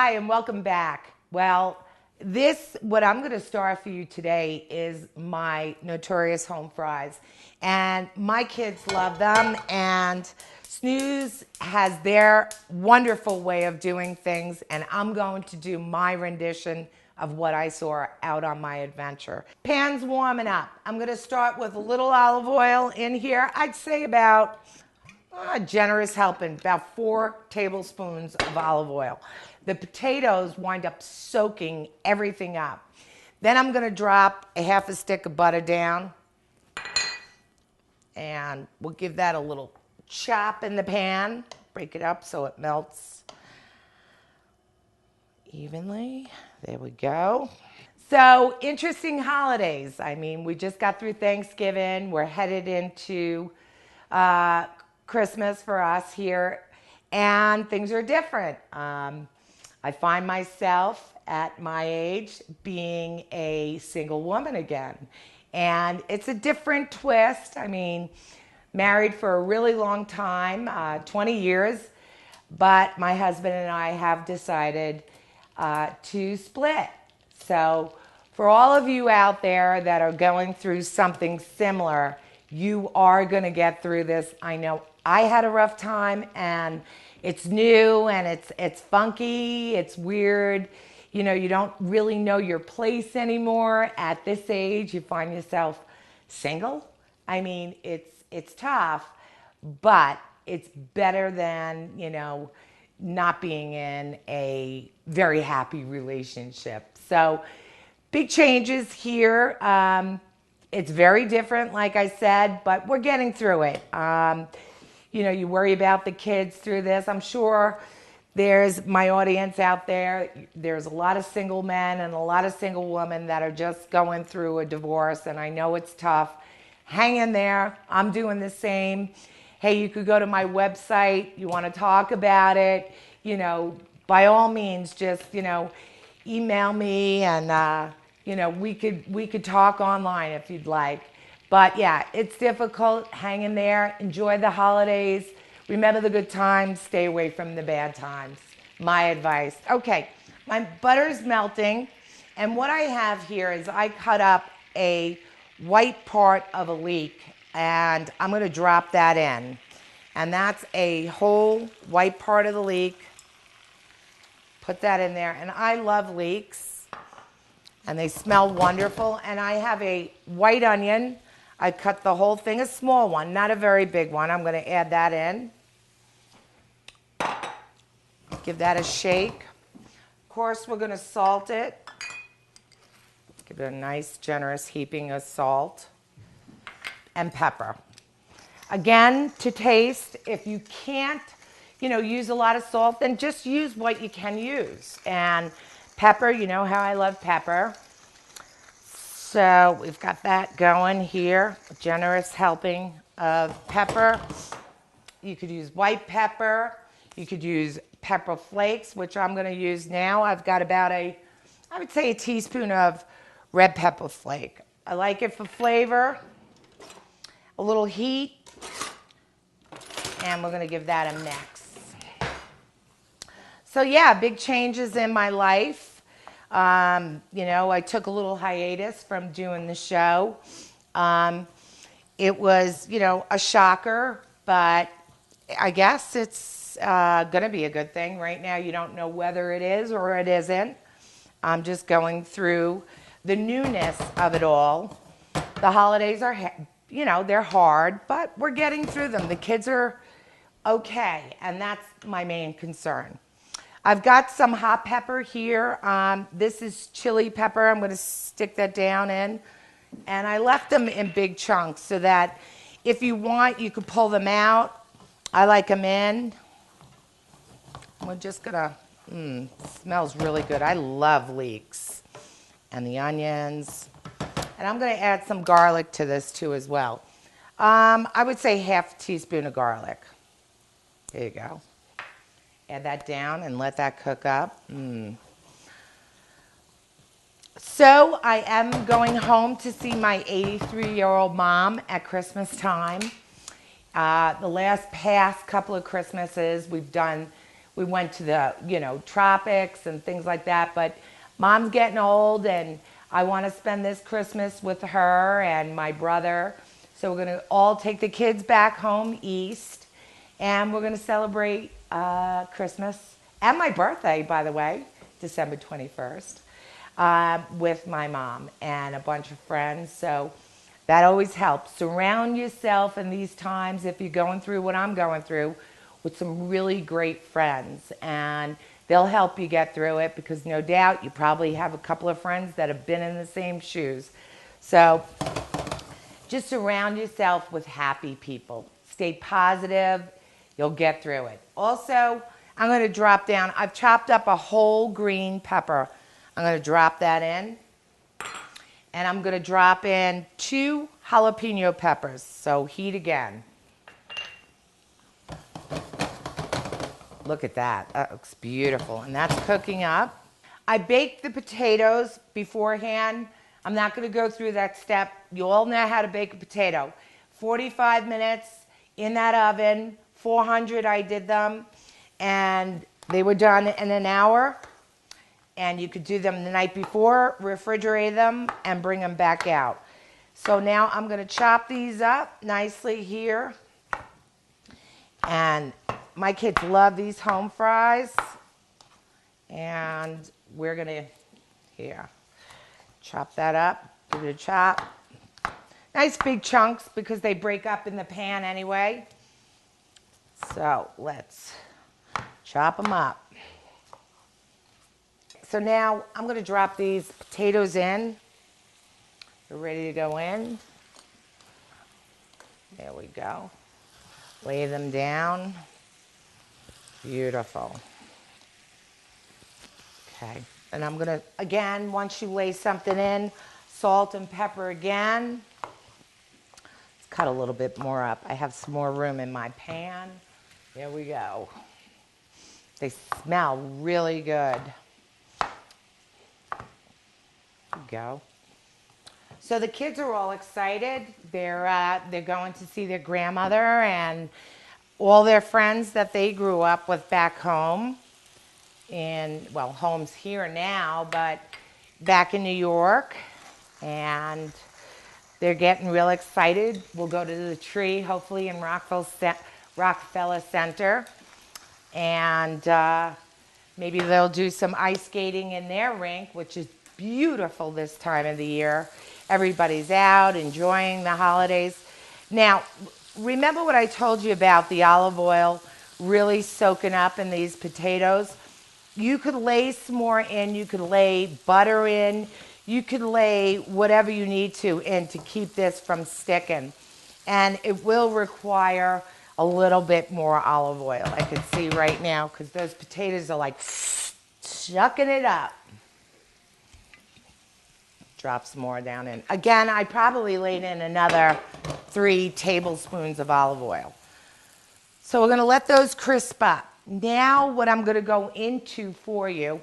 Hi, and welcome back. Well, what I'm going to start for you today is my notorious home fries. And my kids love them, and Snooze has their wonderful way of doing things, and I'm going to do my rendition of what I saw out on my adventure. Pan's warming up. I'm going to start with a little olive oil in here. I'd say about a generous helping, about 4 tablespoons of olive oil. The potatoes wind up soaking everything up. Then I'm going to drop a half a stick of butter down, and we'll give that a little chop in the pan. Break it up so it melts evenly. There we go. So, interesting holidays. I mean, we just got through Thanksgiving. We're headed into Christmas for us here, and things are different. I find myself at my age being a single woman again, and it's a different twist. I mean, married for a really long time, 20 years, but my husband and I have decided to split. So for all of you out there that are going through something similar, you are going to get through this. I know I had a rough time, and it's new, and it's funky, it's weird. You know, you don't really know your place anymore. At this age, you find yourself single. I mean, it's tough, but it's better than, not being in a very happy relationship. So big changes here. It's very different, like I said, but we're getting through it. You worry about the kids through this. I'm sure there's my audience out there. There's a lot of single men and a lot of single women that are just going through a divorce, and I know it's tough. Hang in there. I'm doing the same. Hey, you could go to my website. You want to talk about it, by all means, just, email me, and, we could talk online if you'd like. But yeah, it's difficult. Hang in there. Enjoy the holidays. Remember the good times. Stay away from the bad times. My advice. Okay, my butter's melting. And what I have here is I cut up a white part of a leek, and I'm going to drop that in. And that's a whole white part of the leek. Put that in there. And I love leeks, and they smell wonderful. And I have a white onion. I cut the whole thing, a small one, not a very big one. I'm going to add that in. Give that a shake. Of course, we're going to salt it. Give it a nice, generous heaping of salt and pepper. Again, to taste. If you can't, use a lot of salt, then just use what you can use. And pepper, you know how I love pepper. So we've got that going here, a generous helping of pepper. You could use white pepper. You could use pepper flakes, which I'm going to use now. I've got about I would say a teaspoon of red pepper flake. I like it for flavor, a little heat, and we're going to give that a mix. So yeah, big changes in my life. I took a little hiatus from doing the show. It was, a shocker, but I guess it's going to be a good thing. Right now, you don't know whether it is or it isn't. I'm just going through the newness of it all. The holidays are, they're hard, but we're getting through them. The kids are okay, and that's my main concern. I've got some hot pepper here. This is chili pepper. I'm going to stick that down in. And I left them in big chunks so that if you want, you could pull them out. I like them in. We're just going to, smells really good. I love leeks. And the onions. And I'm going to add some garlic to this too as well. I would say half a teaspoon of garlic. There you go. Add that down and let that cook up. So I am going home to see my 83-year-old mom at Christmas time. The past couple of Christmases, we went to the, tropics and things like that. But Mom's getting old, and I want to spend this Christmas with her and my brother. So we're going to all take the kids back home east, and we're going to celebrate Christmas and my birthday, by the way, December 21st, with my mom and a bunch of friends. So that always helps. Surround yourself in these times, if you're going through what I'm going through, with some really great friends. And they'll help you get through it, because no doubt you probably have a couple of friends that have been in the same shoes. So just surround yourself with happy people. Stay positive. You'll get through it. Also, I'm going to drop down. I've chopped up a whole green pepper. I'm going to drop that in. And I'm going to drop in 2 jalapeno peppers. So heat again. Look at that. That looks beautiful. And that's cooking up. I baked the potatoes beforehand. I'm not going to go through that step. You all know how to bake a potato. 45 minutes in that oven. 400 I did them. And they were done in an hour. And you could do them the night before, refrigerate them, and bring them back out. So now I'm going to chop these up nicely here. And my kids love these home fries. And we're going to, here, chop that up. Give it a chop. Nice big chunks, because they break up in the pan anyway. So let's chop them up. So now I'm going to drop these potatoes in. They're ready to go in. There we go. Lay them down. Beautiful. Okay. And I'm going to, again, once you lay something in, salt and pepper again. Let's cut a little bit more up. I have some more room in my pan. There we go. They smell really good. Go. So the kids are all excited. They're going to see their grandmother and all their friends that they grew up with back home. Home's here now, but back in New York. And they're getting real excited. We'll go to the tree, hopefully in Rockefeller Center. And maybe they'll do some ice skating in their rink, which is beautiful this time of the year. Everybody's out enjoying the holidays. Now, remember what I told you about the olive oil really soaking up in these potatoes? You could lay some more in. You could lay butter in. You could lay whatever you need to in to keep this from sticking. And it will require a little bit more olive oil. I can see right now, because those potatoes are like chucking it up. Drop some more down in. Again, I probably laid in another 3 tablespoons of olive oil. So we're going to let those crisp up. Now what I'm going to go into for you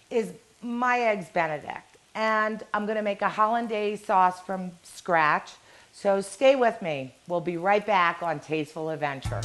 is my Eggs Benedict. And I'm going to make a hollandaise sauce from scratch. So stay with me. We'll be right back on Tasteful Adventure.